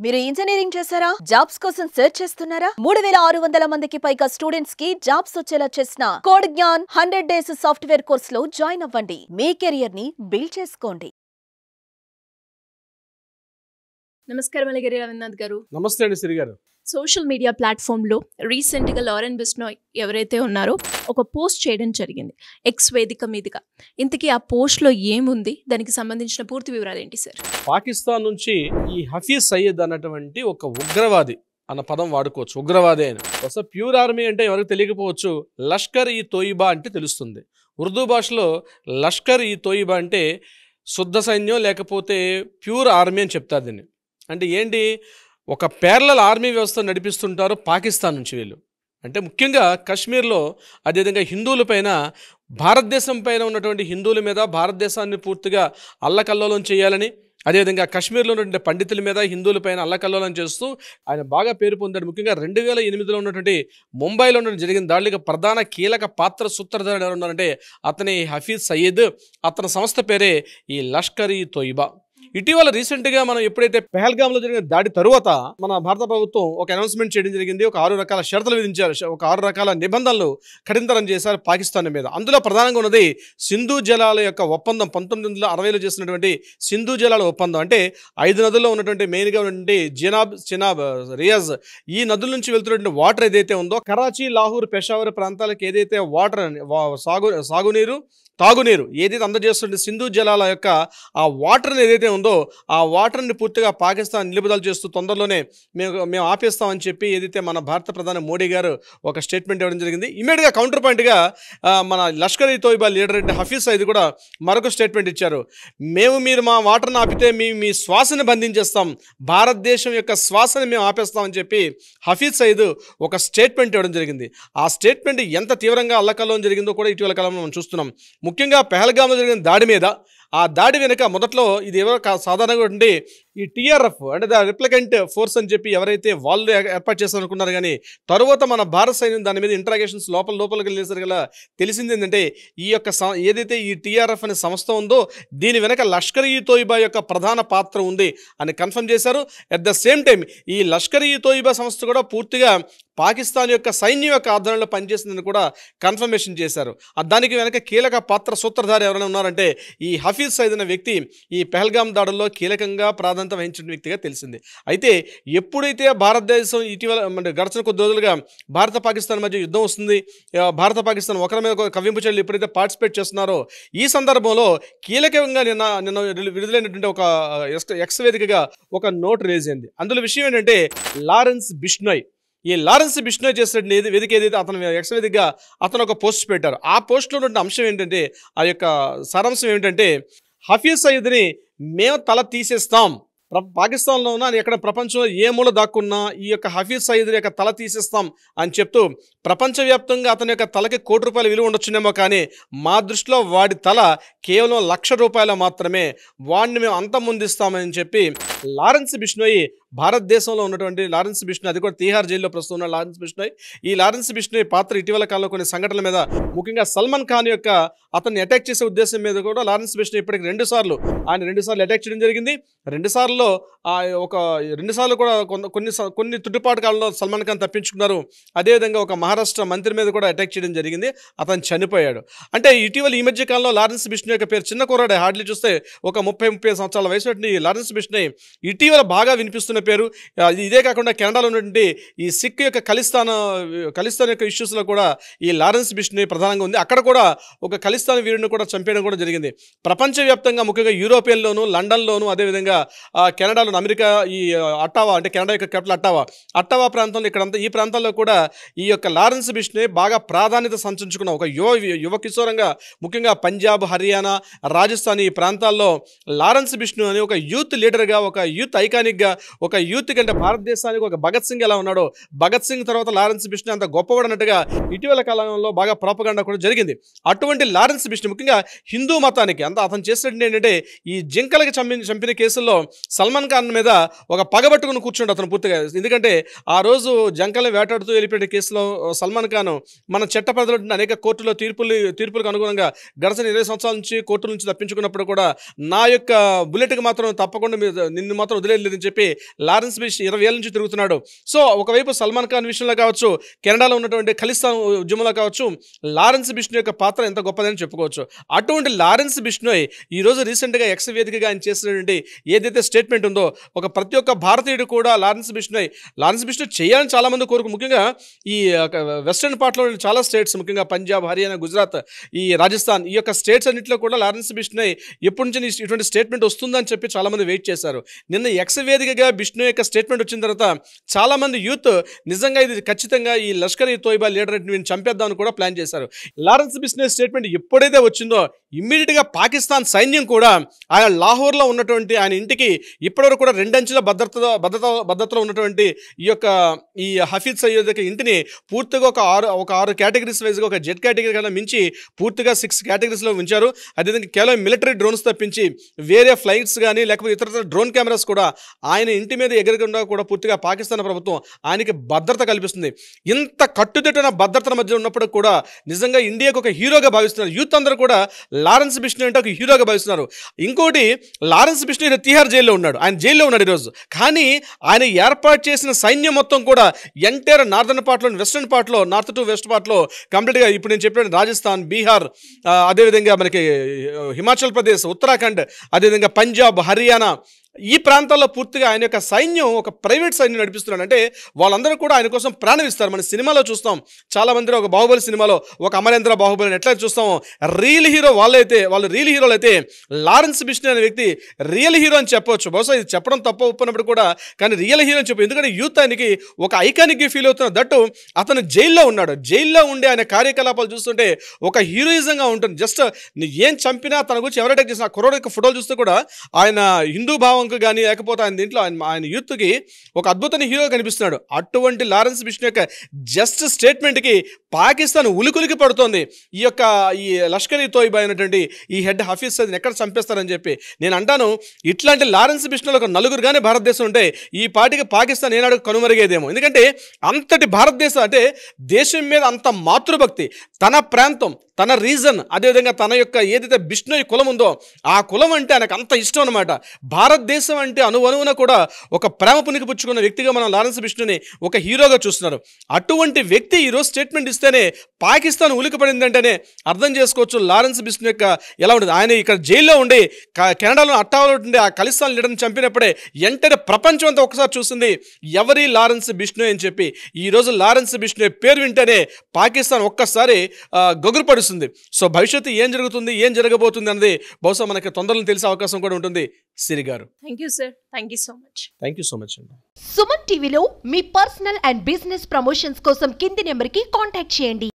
మీరు ఇంజనీరింగ్ చేశారా? జాబ్స్ కోసం సెర్చ్ చేస్తున్నారా? 3600 మందికి పైగా స్టూడెంట్స్ కి జాబ్స్ వచ్చేలా చేసిన code Gyan 100 days software course లో జాయిన్ అవ్వండి. మీ కెరియర్ ని బిల్డ్ చేసుకోండి. నమస్కారం అలగిరి రవీంద్రనాథ్ గారు. నమస్తే అండి సిరి గారు. సోషల్ మీడియా ప్లాట్ఫామ్లో రీసెంట్గా లారెన్ బిష్నోయ్ ఎవరైతే ఉన్నారో ఒక పోస్ట్ చేయడం జరిగింది ఎక్స్ వేదిక మీదుగా. ఇంతకీ ఆ పోస్ట్లో ఏముంది, దానికి సంబంధించిన పూర్తి వివరాలు ఏంటి సార్? పాకిస్తాన్ నుంచి ఈ హఫీజ్ సయ్యద్ అన్నటువంటి ఒక ఉగ్రవాది అన్న పదం వాడుకోవచ్చు. ఉగ్రవాది అని అసలు ప్యూర్ ఆర్మీ అంటే ఎవరికి తెలియకపోవచ్చు. లష్కర్ ఈ తోయిబా అంటే తెలుస్తుంది. ఉర్దూ భాషలో లష్కర్ ఈ తోయిబా అంటే శుద్ధ సైన్యం లేకపోతే ప్యూర్ ఆర్మీ అని చెప్తారు దీన్ని. అంటే ఏంటి, ఒక ప్యారలల్ ఆర్మీ వ్యవస్థ నడిపిస్తుంటారు పాకిస్తాన్ నుంచి వీళ్ళు. అంటే ముఖ్యంగా కాశ్మీర్లో, అదేవిధంగా హిందువుల పైన, భారతదేశం పైన ఉన్నటువంటి హిందువుల మీద భారతదేశాన్ని పూర్తిగా అల్లకల్లోలం చేయాలని, అదేవిధంగా కాశ్మీర్లో ఉన్నటువంటి పండితుల మీద హిందువుల పైన అల్లకల్లోలం చేస్తూ ఆయన బాగా పేరు పొందాడు. ముఖ్యంగా 2008లో ఉన్నటువంటి ముంబైలో జరిగిన దాడులకు ప్రధాన కీలక పాత్ర సూత్రధారుడు ఎవరు ఉన్నారంటే అతని హఫీజ్ సయ్యద్. అతని సంస్థ పేరే ఈ లష్కర్ ఈ తోయిబా. ఇటీవల రీసెంట్గా మనం ఎప్పుడైతే పెహల్గామ్లో జరిగిన దాడి తరువాత మన భారత ప్రభుత్వం ఒక అనౌన్స్మెంట్ చేయడం జరిగింది. ఒక 6 రకాల షరతులు విధించారు, ఒక 6 రకాల నిబంధనలు కఠినతరం చేశారు పాకిస్తాన్ మీద. అందులో ప్రధానంగా ఉన్నది సింధు జలాల యొక్క ఒప్పందం. 1960లో చేసినటువంటి సింధు జలాల ఒప్పందం. అంటే 5 నదుల్లో ఉన్నటువంటి మెయిన్గా ఉన్నటువంటి చినాబ్, రియాజ్, ఈ నదుల నుంచి వెళ్తున్నటువంటి వాటర్ ఏదైతే ఉందో, కరాచీ, లాహోర్, పెషావర్ ప్రాంతాలకు ఏదైతే వాటర్ సాగునీరు, తాగునీరు ఏదైతే అందజేస్తుంటే సింధు జలాల యొక్క ఆ వాటర్ని ఏదైతే ఉందో ఆ వాటర్ని పూర్తిగా పాకిస్తాన్ నిలుపుదల చేస్తూ తొందరలోనే మేము ఆపేస్తామని చెప్పి ఏదైతే మన భారత ప్రధాని మోడీ గారు ఒక స్టేట్మెంట్ ఇవ్వడం జరిగింది. ఇమీడియట్గా కౌంటర్ పాయింట్గా మన లష్కర్ ఈ తోయిబా లీడర్ అంటే హఫీజ్ సయ్యద్ కూడా మరొక స్టేట్మెంట్ ఇచ్చారు. మీరు మా వాటర్ని ఆపితే మీ శ్వాసని బంధించేస్తాం, భారతదేశం యొక్క శ్వాసని మేము ఆపేస్తామని చెప్పి హఫీజ్ సయ్యద్ ఒక స్టేట్మెంట్ ఇవ్వడం జరిగింది. ఆ స్టేట్మెంట్ ఎంత తీవ్రంగా అల్లకల్లోలం జరిగిందో కూడా ఇటీవల కాలంలో మనం చూస్తున్నాం. ముఖ్యంగా పెహల్గామ్లో జరిగిన దాడి మీద, ఆ దాడి వెనుక మొదట్లో ఇది ఎవరో సాధారణంగా ఉండి ఈ టీఆర్ఎఫ్ అంటే ద రిప్లికెంట్ ఫోర్స్ అని చెప్పి ఎవరైతే వాళ్ళు ఏర్పాటు చేస్తారనుకున్నారు, కానీ తరువాత మన భారత సైన్యం దాని మీద ఇంటరాగేషన్స్ లోపలికి వెళ్ళేసరికి తెలిసింది ఏంటంటే ఈ యొక్క ఏదైతే ఈ టీఆర్ఎఫ్ అనే సంస్థ ఉందో దీని వెనక లష్కర్ ఈ తోయిబా యొక్క ప్రధాన పాత్ర ఉంది అని కన్ఫర్మ్ చేశారు. అట్ ద సేమ్ టైం ఈ లష్కర్ ఈ తోయిబా సంస్థ కూడా పూర్తిగా పాకిస్తాన్ యొక్క సైన్యం యొక్క ఆధ్వర్యంలో పనిచేసిందని కూడా కన్ఫర్మేషన్ చేశారు. దానికి వెనక కీలక పాత్ర సూత్రధారి ఎవరైనా ఉన్నారంటే ఈ హఫీజ్ సయ్యద్ అనే వ్యక్తి ఈ పెహల్గామ్ దాడుల్లో కీలకంగా ప్రాధాన్యత వహించిన వ్యక్తిగా తెలిసింది. అయితే ఎప్పుడైతే భారతదేశం ఇటీవల గడిచిన కొద్ది రోజులుగా భారత పాకిస్తాన్ మధ్య యుద్ధం వస్తుంది, భారత పాకిస్తాన్ ఒకరి మీద కవ్వింపు చర్యలు ఎప్పుడైతే పార్టిసిపేట్ చేస్తున్నారో ఈ సందర్భంలో కీలకంగా నిన్న విడుదలైనటువంటి ఒక ఎక్స్ వేదికగా ఒక నోట్ రిలీజ్ అయింది. అందులో విషయం ఏంటంటే లారెన్స్ బిష్నోయ్, ఈ లారెన్స్ బిష్నోయ్ చేసిన వేదిక ఏదైతే అతను ఎక్స్ వేదికగా అతను ఒక పోస్ట్ పెట్టారు. ఆ పోస్ట్లో ఉన్న అంశం ఏంటంటే, ఆ యొక్క సారాంశం ఏమిటంటే, హఫీజ్ సయ్యద్ని మేము తల తీసేస్తాం, పాకిస్తాన్లో ఉన్నా ఎక్కడ ప్రపంచంలో ఏ మూల దాక్కున్నా ఈ యొక్క హఫీజ్ సయ్యద్ యొక్క తల తీసేస్తాం అని చెప్తూ ప్రపంచవ్యాప్తంగా అతని యొక్క తలకి ₹1,00,00,000 విలువ ఉండొచ్చునేమో, కానీ మా దృష్టిలో వాడి తల కేవలం ₹1,00,000 మాత్రమే, వాడిని మేము అంతమొందిస్తామని చెప్పి లారెన్స్ బిష్నోయ్, భారతదేశంలో ఉన్నటువంటి లారెన్స్ బిష్నోయ్, అది కూడా తీహార్ జైల్లో ప్రస్తుతం ఉన్న లారెన్స్ బిష్నోయ్, ఈ లారెన్స్ బిష్నోయ్ పాత్ర ఇటీవల కాలంలో కొన్ని సంఘటనల మీద, ముఖ్యంగా సల్మాన్ ఖాన్ యొక్క అతన్ని అటాక్ చేసే ఉద్దేశం మీద కూడా లారెన్స్ బిష్నోయ్ ఇప్పటికి 2 సార్లు అటాక్ చేయడం జరిగింది. 2 సార్లు కూడా కొన్ని తుట్టుపాటు కాలంలో సల్మాన్ ఖాన్ తప్పించుకున్నారు. అదేవిధంగా ఒక మహారాష్ట్ర మంత్రి మీద కూడా అటాక్ చేయడం జరిగింది, అతను చనిపోయాడు. అంటే ఇటీవల ఈ మధ్య కాలంలో లారెన్స్ బిష్నోయ్ యొక్క పేరు చిన్న కుర్రాడే, హార్డ్లీ చూస్తే ఒక 30-35 సంవత్సరాల వయసు లారెన్స్ బిష్నోయ్ ఇటీవల బాగా వినిపిస్తున్న పేరు. ఇదే కాకుండా కెనడాలో ఉన్నటువంటి ఈ సిక్ యొక్క ఖలిస్తాన్ యొక్క ఇష్యూస్లో కూడా ఈ లారెన్స్ బిష్నోయ్ ప్రధానంగా ఉంది. అక్కడ కూడా ఒక ఖలిస్తాన్ వీరుని కూడా చంపేయడం కూడా జరిగింది. ప్రపంచవ్యాప్తంగా ముఖ్యంగా యూరోపియన్లోను, లండన్లోను, అదేవిధంగా కెనడాలోను, అమెరికా ఈ అట్టావా అంటే కెనడా యొక్క క్యాపిటల్ అట్టావా ప్రాంతంలో, ఇక్కడంతా ఈ ప్రాంతాల్లో కూడా ఈ యొక్క లారెన్స్ బిష్నోయ్ బాగా ప్రాధాన్యత సంచరించుకున్న ఒక యువ కిశోరంగా, ముఖ్యంగా పంజాబ్, హర్యానా, రాజస్థాన్ ఈ ప్రాంతాల్లో లారెన్స్ బిష్నోయ్ అని ఒక యూత్ లీడర్గా, ఒక యూత్ ఐకానిక్గా, ఒక యూత్ కంటే భారతదేశానికి ఒక భగత్ సింగ్ ఎలా ఉన్నాడో, భగత్ సింగ్ తర్వాత లారెన్స్ బిష్నోయ్ అంత గొప్పవాడన్నట్టుగా ఇటీవల కాలంలో బాగా ప్రాపగాండా కూడా జరిగింది. అటువంటి లారెన్స్ బిష్నోయ్ ముఖ్యంగా హిందూ మతానికి అతను చేసినట్టు ఏంటంటే, ఈ జింకలకి చంపిన కేసుల్లో సల్మాన్ ఖాన్ మీద ఒక పగబట్టుకుని కూర్చుండు అతను పూర్తిగా. ఎందుకంటే ఆ రోజు జంకల్ని వేటాడుతూ వెళ్ళిపోయే కేసులో సల్మాన్ ఖాన్ మన చట్టపరిధిలో అనేక కోర్టులో తీర్పులకు అనుగుణంగా గడిచిన 20 సంవత్సరాల నుంచి కోర్టుల నుంచి తప్పించుకున్నప్పుడు కూడా నా యొక్క బుల్లెట్కి మాత్రం తప్పకుండా నిన్ను మాత్రం వదిలేదని చెప్పి లారెన్స్ బిష్ 20 ఏళ్ళ నుంచి తిరుగుతున్నాడు. సో ఒకవైపు సల్మాన్ ఖాన్ విషయంలో కావచ్చు, కెనడాలో ఉన్నటువంటి ఖలిస్తాన్ ఉద్యమంలో కావచ్చు, లారెన్స్ బిష్నోయ్ యొక్క పాత్ర ఎంత గొప్పదని చెప్పుకోవచ్చు. అటువంటి లారెన్స్ బిష్నోయ్ ఈరోజు రీసెంట్గా ఎక్స్ వేదికగా ఆయన చేసినటువంటి ఏదైతే స్టేట్మెంట్ ఉందో, ప్రతి ఒక్క భారతీయుడు కూడా లారెన్స్ బిష్నోయ్ చేయాలని చాలామంది ముఖ్యంగా ఈ వెస్టర్న్ పార్ట్లో చాలా స్టేట్స్, ముఖ్యంగా పంజాబ్, హర్యానా, గుజరాత్, ఈ రాజస్థాన్, ఈ యొక్క స్టేట్స్ అన్నింటిలో కూడా లారెన్స్ బిష్నోయ్ ఎప్పటి నుంచి ఇటువంటి స్టేట్మెంట్ వస్తుందని చెప్పి చాలామంది వెయిట్ చేశారు. నిన్న ఎక్స్ వేదికగా బిష్నోయ్ యొక్క స్టేట్మెంట్ వచ్చిన తర్వాత చాలామంది యూత్ నిజంగా ఇది ఖచ్చితంగా ఈ లష్కర్ ఈ తోయిబా లీడర్ వీడిని చంపేద్దామని కూడా ప్లాన్ చేశారు. లారెన్స్ బిష్నోయ్ స్టేట్మెంట్ ఎప్పుడైతే వచ్చిందో ఇమ్మీడియట్గా పాకిస్తాన్ సైన్యం కూడా ఆయన లాహోర్లో ఉన్నటువంటి ఆయన ఇంటికి ఇప్పటివరకు కూడా 2 అంచెల భద్రతలో ఉన్నటువంటి ఈ హఫీజ్ సయ్యద్ ఇంటిని పూర్తిగా ఒక ఆరు కేటగిరీస్ వైజ్గా, ఒక జెడ్ కేటగిరీ కన్నా మించి పూర్తిగా 6 కేటగిరీస్లో ఉంచారు. అదేవిధంగా కేవలం మిలిటరీ డ్రోన్స్ తప్పించి వేరే ఫ్లైట్స్ కానీ లేకపోతే ఇతర డ్రోన్ కెమెరాస్ కూడా ఆయన ఇంటి మీద ఎగరకుండా కూడా పూర్తిగా పాకిస్తాన్ ప్రభుత్వం ఆయనకి భద్రత కల్పిస్తుంది. ఇంత కట్టుదిట్టన భద్రతల మధ్య ఉన్నప్పుడు కూడా నిజంగా ఇండియాకు ఒక హీరోగా భావిస్తున్నారు. యూత్ అందరూ కూడా లారెన్స్ బిష్నోయ్ అంటే ఒక హీరోగా భావిస్తున్నారు. ఇంకోటి, లారెన్స్ బిష్నోయ్ తిహార్ జైల్లో ఉన్నాడు, ఆయన జైల్లో ఉన్నాడు ఈరోజు. కానీ ఆయన ఏర్పాటు చేసిన సైన్యం మొత్తం కూడా ఎంటైర్ నార్దర్న్ పార్ట్లో, వెస్టర్న్ పార్ట్లో, నార్త్ టు వెస్ట్ పార్ట్లో కంప్లీట్గా ఇప్పుడు నేను చెప్పిన రాజస్థాన్, బీహార్, అదేవిధంగా మనకి హిమాచల్ ప్రదేశ్, ఉత్తరాఖండ్, అదేవిధంగా పంజాబ్, హర్యానా, ఈ ప్రాంతాల్లో పూర్తిగా ఆయన యొక్క సైన్యం ఒక ప్రైవేట్ సైన్యం నడిపిస్తున్నాడు. అంటే వాళ్ళందరూ కూడా ఆయన కోసం ప్రాణం ఇస్తారు. మన సినిమాలో చూస్తాం చాలామంది, ఒక బాహుబలి సినిమాలో ఒక అమరేంద్ర బాహుబలిని ఎట్లా చూస్తాం, రియల్ హీరో వాళ్ళు రియల్ హీరోలు అయితే లారెన్స్ బిష్నోయ్ అనే వ్యక్తి రియల్ హీరో అని చెప్పవచ్చు. బహుశా ఇది చెప్పడం తప్ప ఒప్పుకున్నప్పుడు కూడా, కానీ రియల్ హీరో అని చెప్పు. ఎందుకంటే యూత్ ఆయనకి ఒక ఐకానిక్గా ఫీల్ అవుతున్నారు. దట్టు అతను జైల్లో ఉన్నాడు. జైల్లో ఉండే ఆయన కార్యకలాపాలు చూస్తుంటే ఒక హీరోయిజంగా ఉంటుంది. జస్ట్ ఏం చంపినా తన గురించి ఎవరు అటాక్ చేసిన కుర్రోడు యొక్క ఫోటోలు చూస్తే కూడా ఆయన హిందూ భావం కానీ లేకపోతే ఆయన దీంట్లో ఆయన యూత్కి ఒక అద్భుతమైన హీరో కనిపిస్తున్నాడు. అటువంటి లారెన్స్ బిష్నోయ్ యొక్క జస్ట్ స్టేట్మెంట్కి పాకిస్తాన్ ఉలికులికి పడుతోంది. ఈ లష్కర్ ఈ తోయిబా అయినటువంటి ఈ హెడ్ హఫీజ్ సయ్యద్ని ఎక్కడ చంపేస్తారని చెప్పి నేను అంటాను. ఇట్లాంటి లారెన్స్ బిష్నోయ్ ఒక నలుగురు కానీ భారతదేశం ఉంటే ఈ పార్టీకి పాకిస్తాన్ ఏనాడు కనుమరుగేదేమో. ఎందుకంటే అంతటి భారతదేశం అంటే దేశం మీద అంత మాతృభక్తి, తన ప్రాంతం, తన రీజన్, అదేవిధంగా తన యొక్క ఏదైతే బిష్నోయ్ కులం ఉందో ఆ కులం అంటే ఆయనకు అంత ఇష్టం అనమాట. భారతదేశం అంటే అణువణువున కూడా ఒక ప్రేమ పునికి పుచ్చుకున్న వ్యక్తిగా మనం లారెన్స్ బిష్నోయ్ని ఒక హీరోగా చూస్తున్నారు. అటువంటి వ్యక్తి ఈరోజు స్టేట్మెంట్ ఇస్తేనే పాకిస్తాన్ ఉలికిపడిందంటేనే అర్థం చేసుకోవచ్చు లారెన్స్ బిష్నోయ్ యొక్క ఎలా ఉంటుంది. ఆయన ఇక్కడ జైల్లో ఉండి కెనడాలో అట్టాలో ఉండి ఆ ఖలిస్తాన్ లీడర్ని చంపినప్పుడే ఎంటనే ప్రపంచం అంతా ఒకసారి చూసింది ఎవరి లారెన్స్ బిష్నోయ్ అని చెప్పి. ఈరోజు లారెన్స్ బిష్నోయ్ పేరు వింటేనే పాకిస్తాన్ ఒక్కసారి గగురుపడుతుంది. సో భవిష్యత్తు ఏం జరుగుతుంది, ఏం జరగబోతుంది అన్నది బహుశా మనకి తొందరలో తెలిసే అవకాశం కూడా ఉంటుంది. సిరి గారు, thank you sir, thank you so much. Thank you so much అండి. సుమన్ టీవీలో మీ పర్సనల్ అండ్ బిజినెస్ ప్రమోషన్స్ కోసం కింది నెంబర్కి కాంటాక్ట్ చేయండి.